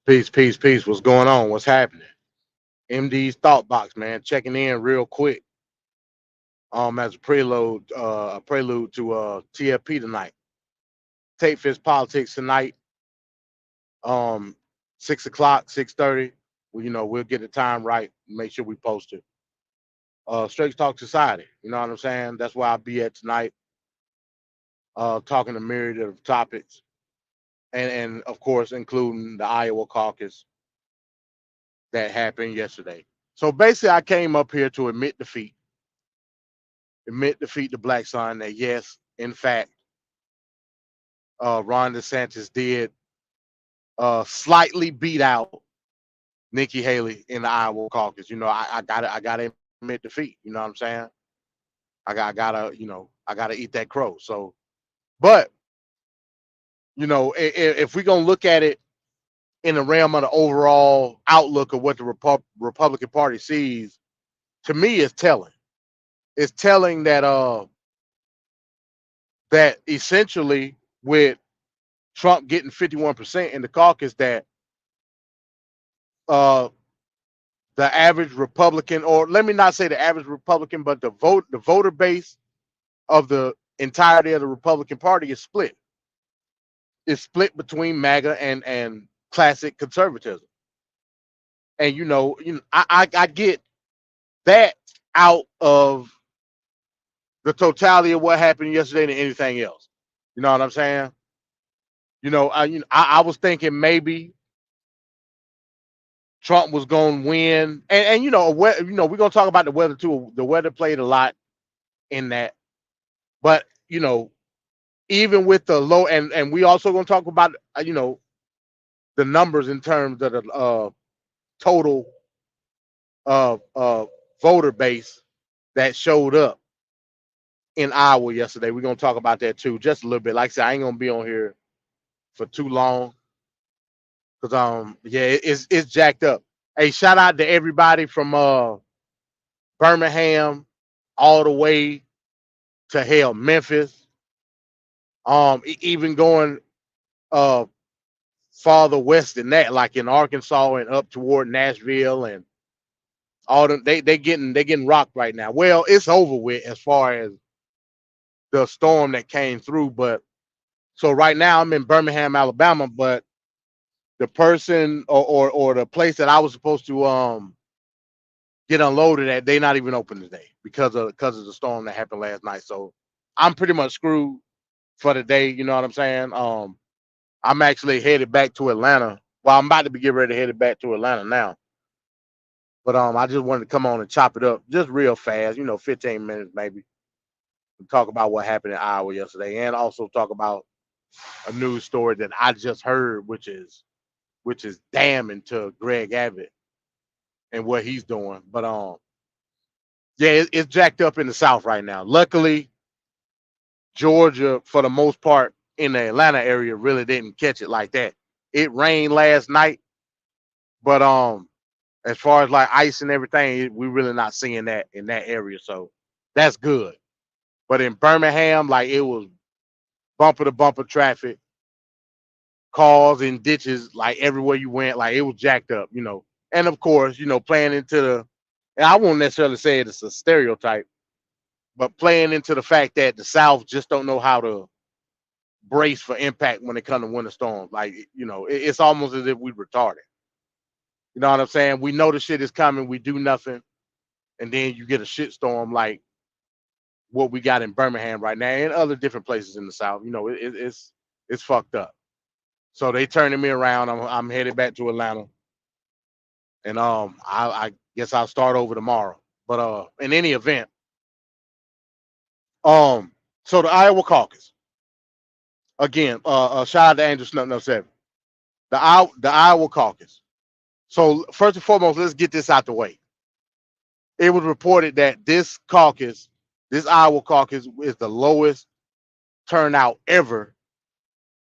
Peace, peace, peace. What's going on? What's happening? MD's thought box, man. Checking in real quick. As a prelude to TFP tonight. Tape Fist Politics tonight. Um, 6 o'clock, 6:30. Well, we'll get the time right. Make sure we post it. Straight Talk Society. You know what I'm saying? That's where I'll be at tonight. Talking a myriad of topics, and of course, including the Iowa Caucus that happened yesterday. So basically, I came up here to admit defeat to Black Son. That yes, in fact, Ron DeSantis did slightly beat out Nikki Haley in the Iowa caucus. I gotta admit defeat. You know what I'm saying? I gotta eat that crow. So, but if we're gonna look at it in the realm of the overall outlook of what the Republican Party sees, to me, it's telling. It's telling that essentially with Trump getting 51% in the caucus, that uh, the average Republican, or let me not say the average Republican, but the voter base of the entirety of the Republican Party is split. It's split between MAGA and classic conservatism. And I get that out of the totality of what happened yesterday than anything else. You know what I'm saying? I was thinking maybe Trump was going to win, and we're going to talk about the weather too. The weather played a lot in that, but even with the low, and we also going to talk about the numbers in terms of the total voter base that showed up in Iowa yesterday. We're going to talk about that too, just a little bit. Like I said, I ain't going to be on here for too long because yeah, it's jacked up. Hey, shout out to everybody from Birmingham all the way to hell Memphis. Even going uh farther west than that, like in Arkansas and up toward Nashville and all them. They getting rocked right now. Well, it's over with as far as the storm that came through, but so right now I'm in Birmingham, Alabama, but the person or the place that I was supposed to get unloaded at, they not even open today because of the storm that happened last night. So I'm pretty much screwed for the day. You know what I'm saying? I'm actually headed back to Atlanta. Well, I'm about to be getting ready to head back to Atlanta now. But I just wanted to come on and chop it up just real fast, 15 minutes maybe, and talk about what happened in Iowa yesterday, and also talk about a news story that I just heard, which is damning to Greg Abbott and what he's doing. But yeah, it's jacked up in the South right now. Luckily, Georgia, for the most part, in the Atlanta area, really didn't catch it like that. It rained last night, but as far as like ice and everything, we really not seeing that in that area. So that's good. But in Birmingham, like it was bumper to bumper traffic, cars and ditches, like everywhere you went, like it was jacked up. And of course, playing into and I won't necessarily say it's a stereotype, but playing into the fact that the South just don't know how to brace for impact when it comes to winter storms. Like, it's almost as if we retarded. You know what I'm saying? We know the shit is coming, we do nothing, and then you get a shit storm like what we got in Birmingham right now and other different places in the South. It's fucked up. So they turning me around. I'm headed back to Atlanta, and I guess I'll start over tomorrow. But in any event, um, so the Iowa caucus again. Shout out to Andrew Snuff No 7. The Iowa caucus. So first and foremost, let's get this out the way. It was reported that this Iowa caucus, is the lowest turnout ever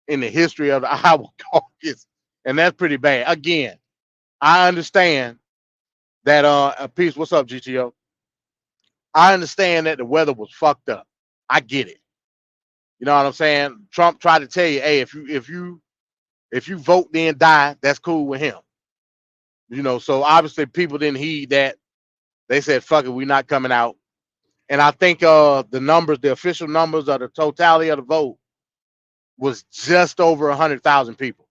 in the history of the Iowa caucus, and that's pretty bad. Again, I understand that peace. What's up, GTO? I understand that the weather was fucked up. I get it. You know what I'm saying? Trump tried to tell you, hey, if you If you vote then die, that's cool with him. So obviously people didn't heed that. They said, fuck it, we're not coming out. And I think the official numbers of the totality of the vote was just over 100,000 people.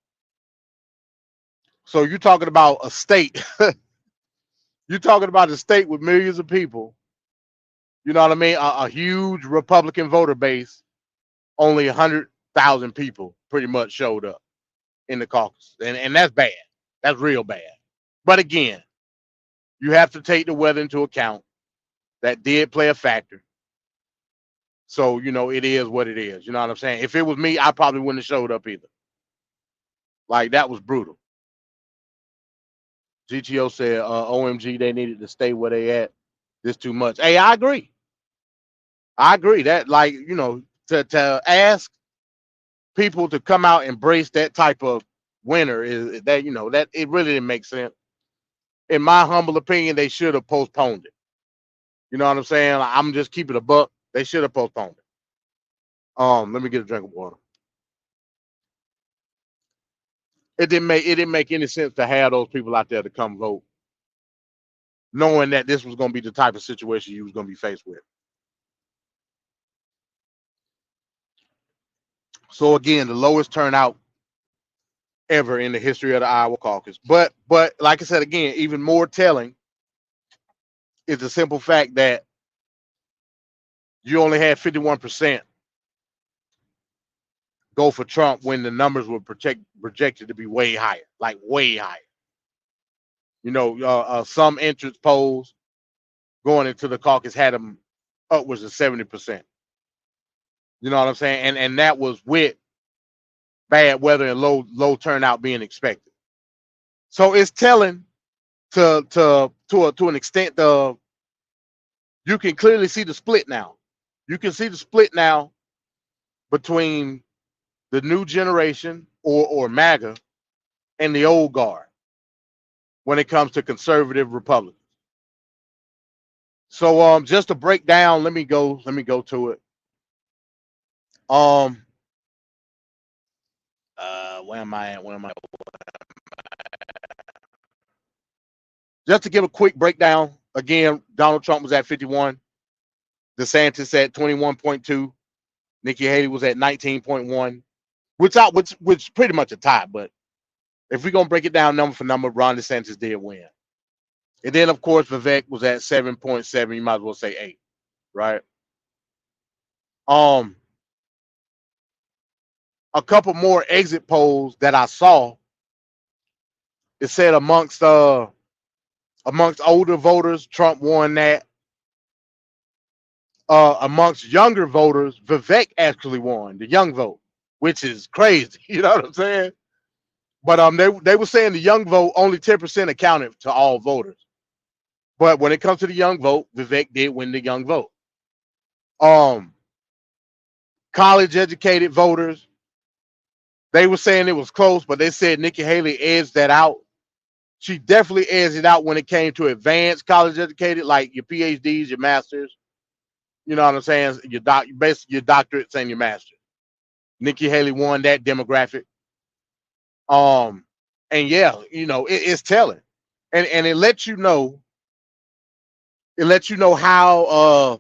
So you're talking about a state. You're talking about a state with millions of people. You know what I mean? A huge Republican voter base. Only 100,000 people pretty much showed up in the caucus, and that's bad. That's real bad. But again, you have to take the weather into account. That did play a factor. So it is what it is. You know what I'm saying? If it was me, I probably wouldn't have showed up either. Like that was brutal. GTO said, "OMG, they needed to stay where they at. This too much." Hey, I agree. I agree that to ask people to come out and embrace that type of winner is that that it really didn't make sense. In my humble opinion, they should have postponed it. You know what I'm saying? I'm just keeping a buck. They should have postponed it. Let me get a drink of water. It didn't make any sense to have those people out there to come vote, knowing that this was going to be the type of situation you was going to be faced with. So again, the lowest turnout ever in the history of the Iowa Caucus. But like I said again, even more telling is the simple fact that you only had 51% go for Trump when the numbers were projected to be way higher, like way higher. Some entrance polls going into the caucus had them upwards of 70%. You know what I'm saying? And that was with bad weather and low turnout being expected. So it's telling to an extent. You can clearly see the split now. You can see the split now between the new generation or MAGA and the old guard when it comes to conservative Republicans. So just to break down, let me go to it. Where am I at? Just to give a quick breakdown, again, Donald Trump was at 51, DeSantis at 21.2, Nikki Haley was at 19.1, which pretty much a tie. But if we're gonna break it down number for number, Ron DeSantis did win. And then of course Vivek was at 7.7. You might as well say 8, right? A couple more exit polls that I saw. It said amongst older voters, Trump won that. Amongst younger voters, Vivek actually won the young vote, which is crazy. You know what I'm saying? But they were saying the young vote only 10% accounted to all voters. But when it comes to the young vote, Vivek did win the young vote. College educated voters, they were saying it was close, but they said Nikki Haley edged that out. She definitely edged it out when it came to advanced college educated, like your PhDs, your masters. You know what I'm saying? Basically your doctorates and your masters. Nikki Haley won that demographic. And yeah, it's telling, and it lets you know. It lets you know how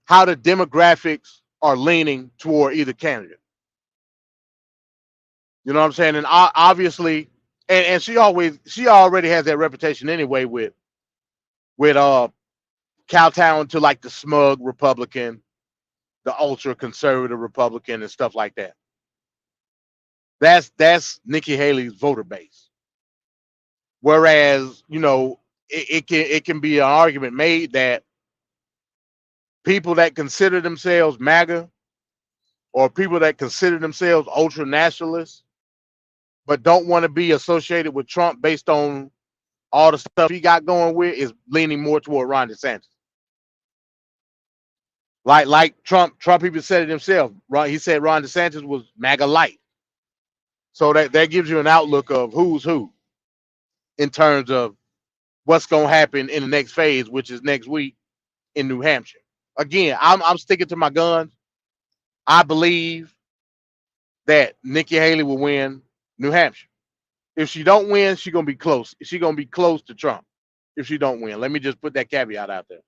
the demographics are leaning toward either candidate. You know what I'm saying? And obviously, and she already has that reputation anyway with kowtowing to like the smug Republican, the ultra conservative Republican, and stuff like that. That's Nikki Haley's voter base. Whereas, it can be an argument made that people that consider themselves MAGA or people that consider themselves ultra nationalists but don't want to be associated with Trump based on all the stuff he got going with is leaning more toward Ron DeSantis. Like Trump even said it himself. He said Ron DeSantis was MAGA light. So that gives you an outlook of who's who in terms of what's going to happen in the next phase, which is next week in New Hampshire. Again, I'm sticking to my guns. I believe that Nikki Haley will win New Hampshire. If she don't win, she's gonna be close. She's gonna be close to Trump. If she don't win, let me just put that caveat out there.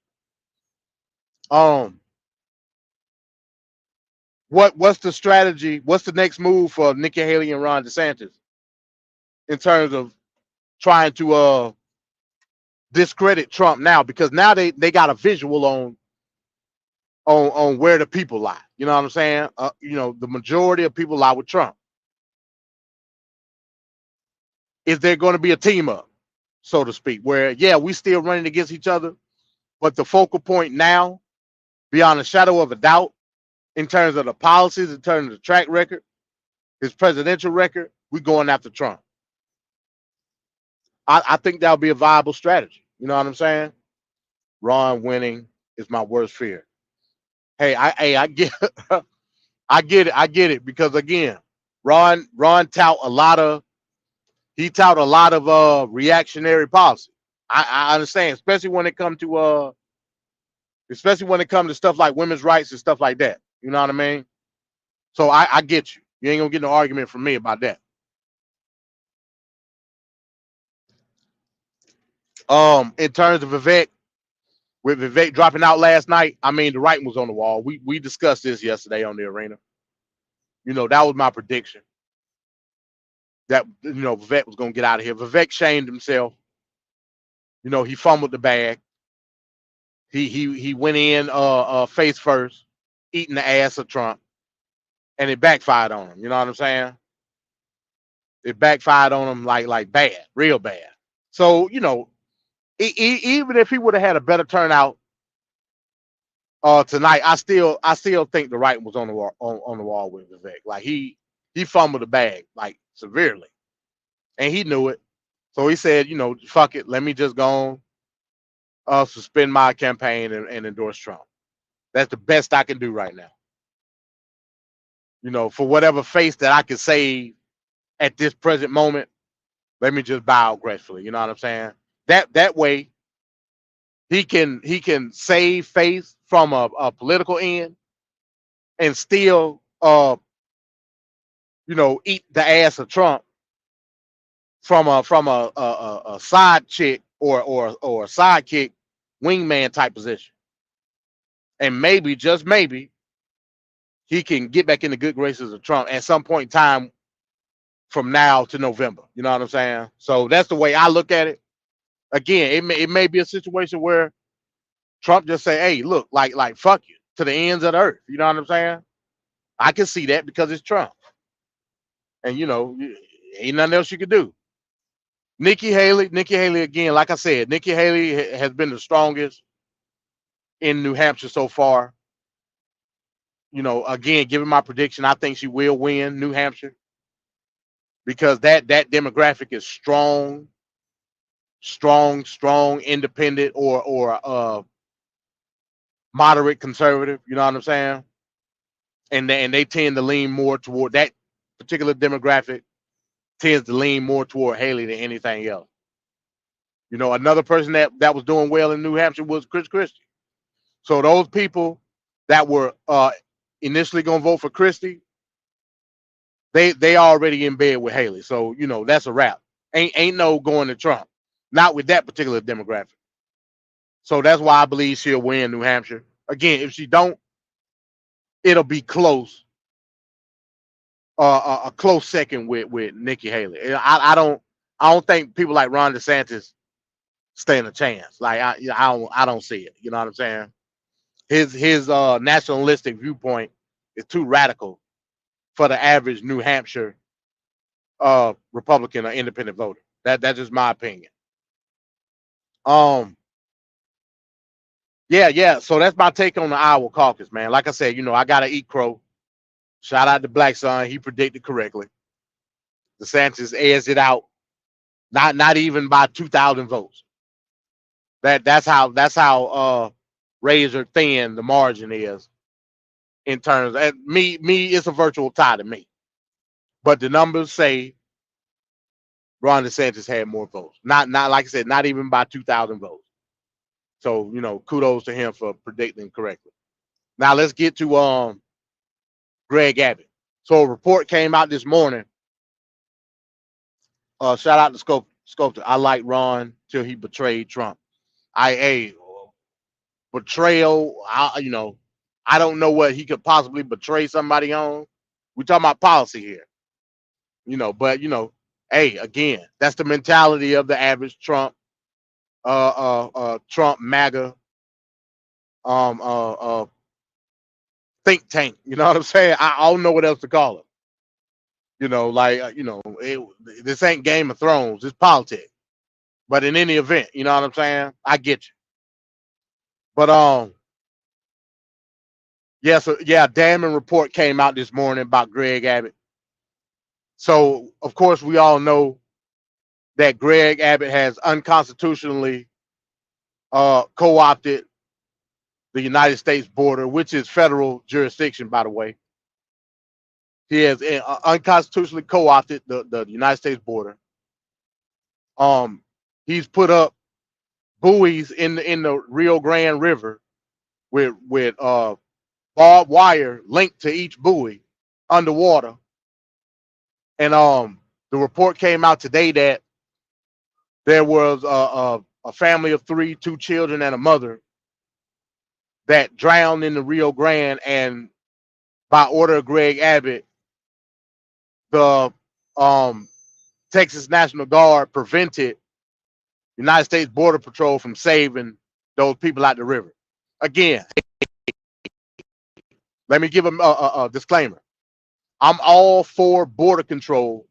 Um, what's the strategy? What's the next move for Nikki Haley and Ron DeSantis in terms of trying to discredit Trump now? Because now they got a visual on where the people lie. You know what I'm saying? The majority of people lie with Trump. Is there going to be a team up, so to speak, where yeah, we still running against each other, but the focal point now, beyond a shadow of a doubt, in terms of the policies, in terms of the track record, his presidential record, we going after Trump. I think that'll be a viable strategy. You know what I'm saying? Ron winning is my worst fear. I get I get it because again, Ron tout a lot of reactionary policy. I understand, especially when it comes to stuff like women's rights and stuff like that. You know what I mean? So I get you. You ain't gonna get no argument from me about that. In terms of Vivek, with Vivek dropping out last night, I mean the writing was on the wall. We discussed this yesterday on the arena. That was my prediction. That Vivek was gonna get out of here. Vivek shamed himself. He fumbled the bag. He went in face first, eating the ass of Trump, and it backfired on him. You know what I'm saying? It backfired on him like bad, real bad. So even if he would have had a better turnout tonight, I still think the writing was on the wall on the wall with Vivek. Like he fumbled the bag like severely, and he knew it. So he said, fuck it, let me just go on, suspend my campaign and endorse Trump. That's the best I can do right now. For whatever face that I can save at this present moment, let me just bow gracefully. You know what I'm saying? That way he can save face from a political end and still eat the ass of Trump from a side chick or a sidekick wingman type position. And maybe, just maybe, he can get back in the good graces of Trump at some point in time from now to November. You know what I'm saying? So that's the way I look at it. Again, it may be a situation where Trump just say, "Hey, look, like fuck you to the ends of the earth." You know what I'm saying? I can see that because it's Trump, and ain't nothing else you could do. Nikki Haley again. Like I said, Nikki Haley has been the strongest in New Hampshire so far. Again, given my prediction, I think she will win New Hampshire because that demographic is strong, strong, independent or moderate conservative. You know what I'm saying? And they tend to lean more toward that particular demographic. Tends to lean more toward Haley than anything else. Another person that was doing well in New Hampshire was Chris Christie. So those people that were initially gonna vote for Christie, they already in bed with Haley. So that's a wrap. Ain't no going to Trump. Not with that particular demographic. So that's why I believe she'll win New Hampshire. Again, if she don't, it'll be close. A close second with Nikki Haley. I don't think people like Ron DeSantis stand a chance. Like I don't see it. You know what I'm saying? His nationalistic viewpoint is too radical for the average New Hampshire Republican or independent voter. That's just my opinion. Um, yeah. So that's my take on the Iowa caucus, man. Like I said, I gotta eat crow. Shout out to Black Son, he predicted correctly. DeSantis airs it out, not even by 2,000 votes. That's how razor thin the margin is in terms of me. It's a virtual tie to me, but the numbers say Ron DeSantis had more votes. Not like I said, not even by 2,000 votes. So kudos to him for predicting correctly. Now let's get to Greg Abbott. So a report came out this morning. Shout out to Sculptor. I like Ron till he betrayed Trump. Betrayal. I don't know what he could possibly betray somebody on. We talking about policy here, But again, that's the mentality of the average Trump MAGA think tank. You know what I'm saying? I don't know what else to call it. This ain't Game of Thrones. It's politics. But in any event, you know what I'm saying? I get you. But damning report came out this morning about Greg Abbott. So of course we all know that Greg Abbott has unconstitutionally co-opted the United States border, which is federal jurisdiction, by the way. He has unconstitutionally co-opted the United States border. He's put up buoys in the Rio Grande River with barbed wire linked to each buoy underwater. And the report came out today that there was a family of 3, 2 children and a mother that drowned in the Rio Grande, and by order of Greg Abbott, the Texas National Guard prevented United States Border Patrol from saving those people out the river. Again, let me give them a disclaimer. I'm all for border control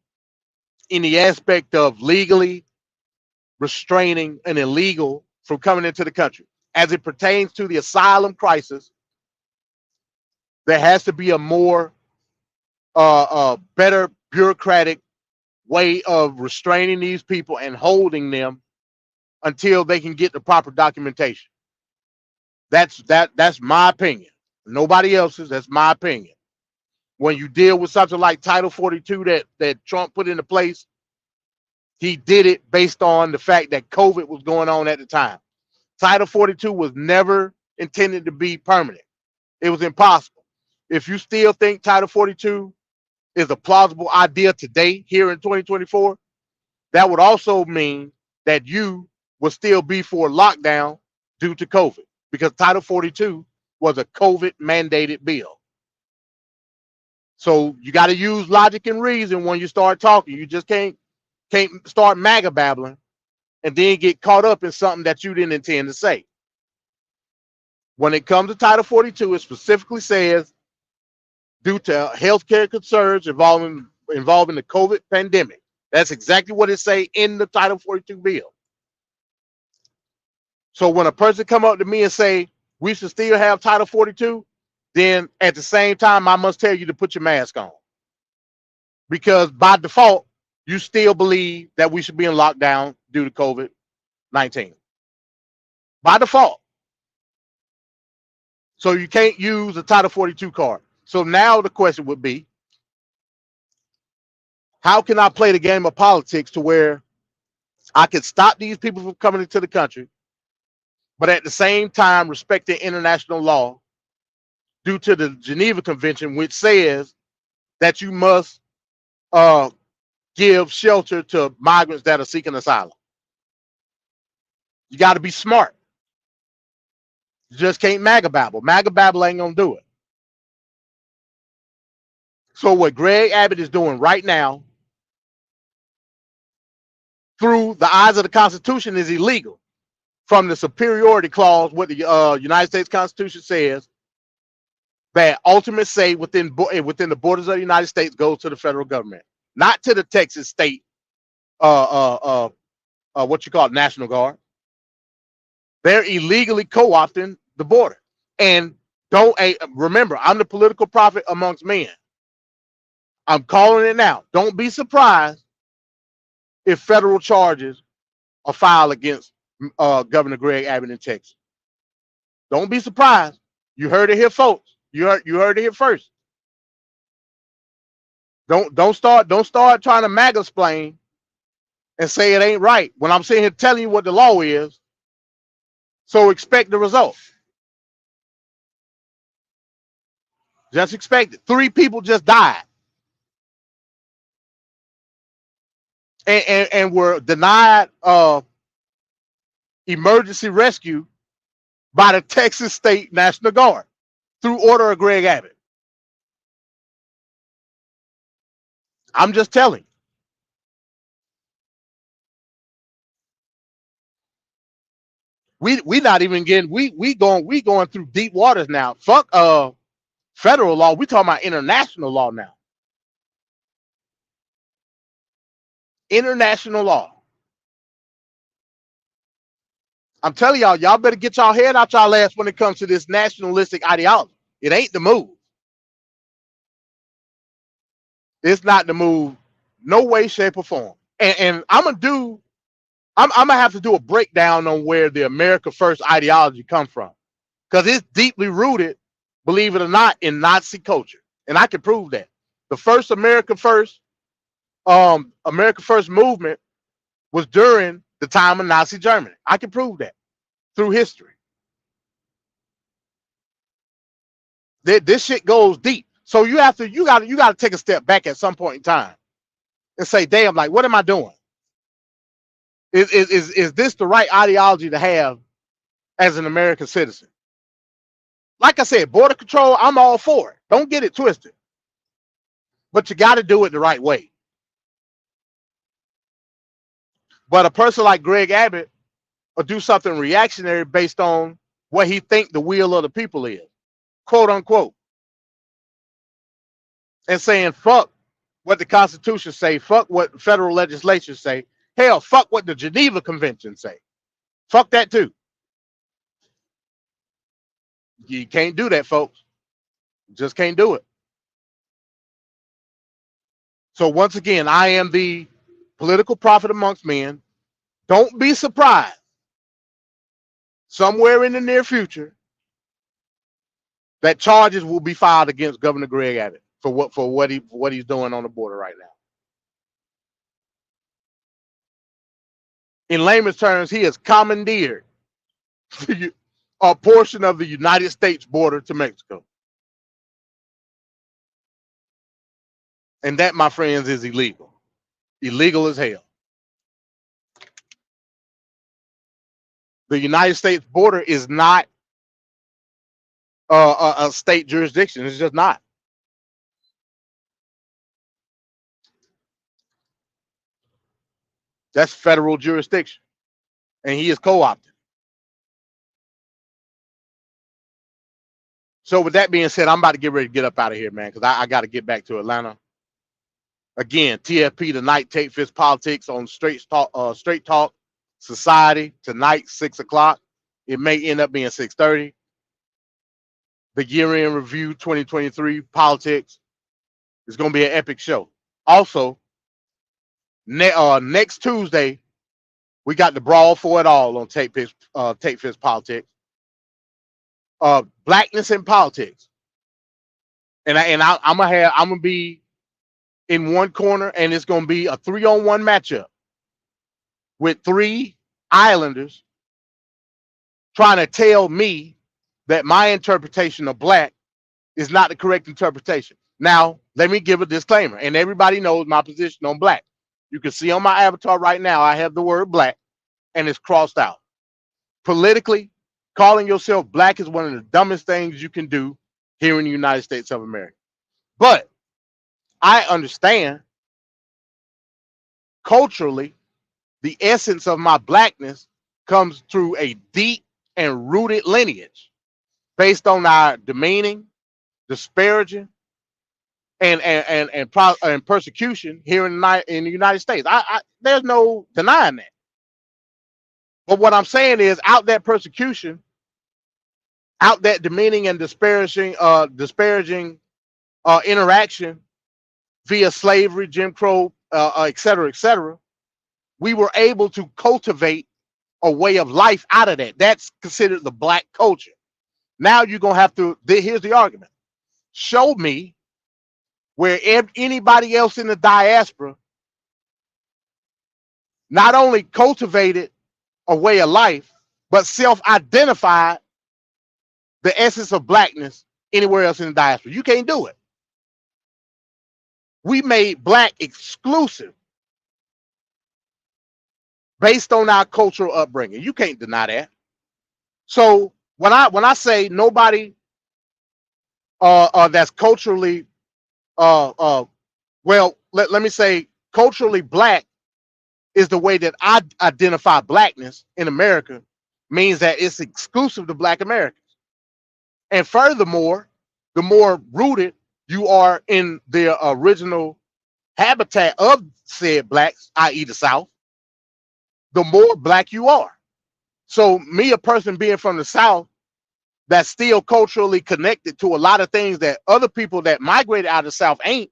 in the aspect of legally restraining an illegal from coming into the country. As it pertains to the asylum crisis, there has to be a more better bureaucratic way of restraining these people and holding them until they can get the proper documentation. That's my opinion. Nobody else's. That's my opinion. When you deal with something like Title 42 that Trump put into place, he did it based on the fact that COVID was going on at the time. Title 42 was never intended to be permanent. It was impossible. If you still think Title 42 is a plausible idea today, here in 2024, that would also mean that you will still be for lockdown due to COVID, because Title 42 was a COVID mandated bill. So you got to use logic and reason when you start talking. You just can't start MAGA babbling and then get caught up in something that you didn't intend to say. When it comes to Title 42, it specifically says, due to healthcare concerns involving the COVID pandemic. That's exactly what it say in the Title 42 bill. So when a person come up to me and say we should still have Title 42, then at the same time I must tell you to put your mask on, because by default you still believe that we should be in lockdown due to COVID-19 by default. So you can't use a Title 42 card. So now the question would be, how can I play the game of politics to where I can stop these people from coming into the country, but at the same time respecting international law due to the Geneva Convention, which says that you must give shelter to migrants that are seeking asylum. You got to be smart. You just can't MAGA babble. MAGA babble ain't gonna do it. So what Greg Abbott is doing right now, through the eyes of the Constitution, is illegal. From the superiority clause, what the United States Constitution says, that ultimate say within the borders of the United States goes to the federal government, not to the Texas state what you call it, National Guard. They're illegally co-opting the border. And remember, I'm the political prophet amongst men. I'm calling it now. Don't be surprised if federal charges are filed against Governor Greg Abbott in Texas. Don't be surprised. You heard it here, folks. You heard it here first. Don't start trying to MAGA explain and say it ain't right when I'm sitting here telling you what the law is. So expect the result. Just expect it. 3 people just died and were denied emergency rescue by the Texas State National Guard through order of Greg Abbott. I'm just telling. We not even getting we going through deep waters now. Fuck federal law. We talking about international law now. International law. I'm telling y'all better get y'all head out y'all ass when it comes to this nationalistic ideology. It ain't the move. It's not the move, no way, shape, or form. And I'm gonna have to do a breakdown on where the America First ideology come from, because it's deeply rooted, believe it or not, in Nazi culture, and I can prove that. The first America First movement was during the time of Nazi Germany. I can prove that through history. This shit goes deep. So you got to take a step back at some point in time and say, damn, like, what am I doing? Is this the right ideology to have as an American citizen? Like I said, border control, I'm all for it. Don't get it twisted. But you got to do it the right way. But a person like Greg Abbott will do something reactionary based on what he think the will of the people is, quote unquote, and saying fuck what the Constitution say, fuck what federal legislation say, hell, fuck what the Geneva Convention say. Fuck that too. You can't do that, folks. You just can't do it. So once again, I am the political prophet amongst men. Don't be surprised somewhere in the near future that charges will be filed against Governor Greg Abbott for what he's doing on the border right now. In layman's terms, he has commandeered a portion of the United States border to Mexico. And that, my friends, is illegal. Illegal as hell. The United States border is not a state jurisdiction. It's just not. That's federal jurisdiction. And he is co-opted. So with that being said, I'm about to get ready to get up out of here, man, because I got to get back to Atlanta. Again, TFP tonight, Take Fist Politics on Straight Talk Society tonight, 6 o'clock. It may end up being 6:30. The year-end review 2023 politics is going to be an epic show. Also, next Tuesday, we got the Brawl for It All on Take Fist Politics. Blackness in politics, and I'm gonna be in one corner, and it's gonna be a 3-on-1 matchup with 3 Islanders trying to tell me that my interpretation of black is not the correct interpretation. Now, let me give a disclaimer, and everybody knows my position on black. You can see on my avatar right now, I have the word black, and it's crossed out. Politically, calling yourself black is one of the dumbest things you can do here in the United States of America. But I understand culturally, the essence of my blackness comes through a deep and rooted lineage based on our demeaning, disparaging, and persecution here in the United States. There's no denying that. But what I'm saying is, out that persecution, out that demeaning and disparaging interaction via slavery, Jim Crow, et cetera, we were able to cultivate a way of life out of that. That's considered the black culture. Now you're going to have to, here's the argument. Show me where anybody else in the diaspora not only cultivated a way of life, but self-identified the essence of blackness anywhere else in the diaspora. You can't do it. We made black exclusive based on our cultural upbringing. You can't deny that. So when I say nobody that's culturally well, let me say culturally black is the way that I identify blackness in America, means that it's exclusive to black Americans. And furthermore, the more rooted you are in the original habitat of said blacks, i.e. the South, the more black you are. So me, a person being from the South, that's still culturally connected to a lot of things that other people that migrated out of the South ain't,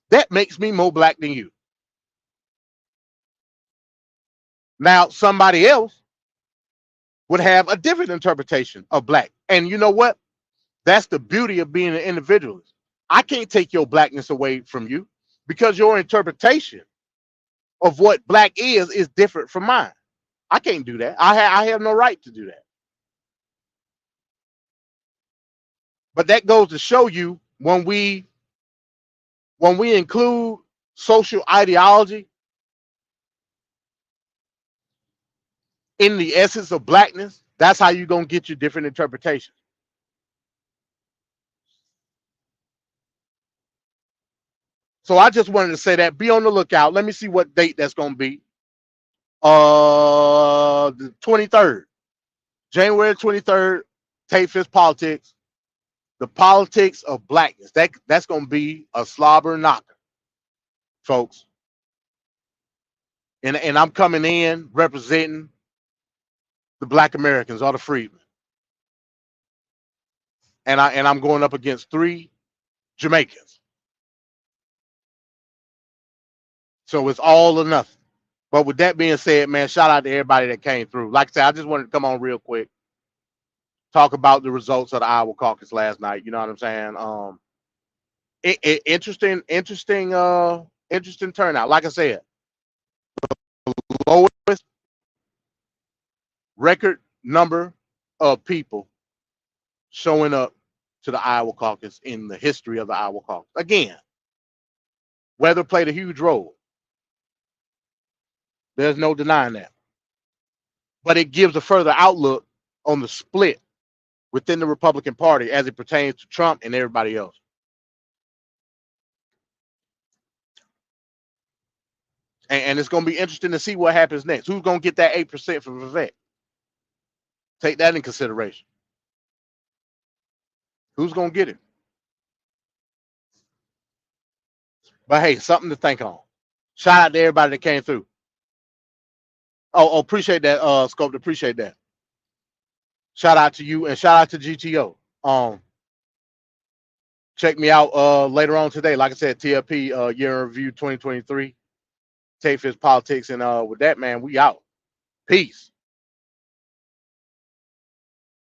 that makes me more black than you. Now, somebody else would have a different interpretation of black. And you know what? That's the beauty of being an individualist. I can't take your blackness away from you because your interpretation of what black is different from mine. I can't do that. I have no right to do that. But that goes to show you when we include social ideology in the essence of blackness, that's how you're gonna get your different interpretations. So I just wanted to say that. Be on the lookout. Let me see what date that's gonna be. The 23rd. January 23rd, Tate Fist Politics, the politics of blackness. That's gonna be a slobber knocker, folks. And I'm coming in representing the black Americans or the freedmen. And I'm going up against 3 Jamaicans. So it's all or nothing. But with that being said, man, shout out to everybody that came through. Like I said, I just wanted to come on real quick, talk about the results of the Iowa Caucus last night. You know what I'm saying? Interesting turnout. Like I said, lowest record number of people showing up to the Iowa Caucus in the history of the Iowa Caucus. Again, weather played a huge role. There's no denying that. But it gives a further outlook on the split within the Republican Party as it pertains to Trump and everybody else. And it's going to be interesting to see what happens next. Who's going to get that 8% from Vivek? Take that in consideration. Who's going to get it? But hey, something to think on. Shout out to everybody that came through. Oh, appreciate that, Sculptor. Appreciate that. Shout out to you and shout out to GTO. Check me out later on today. Like I said, TLP year in review 2023. Tate Fist Politics. And with that, man, we out. Peace.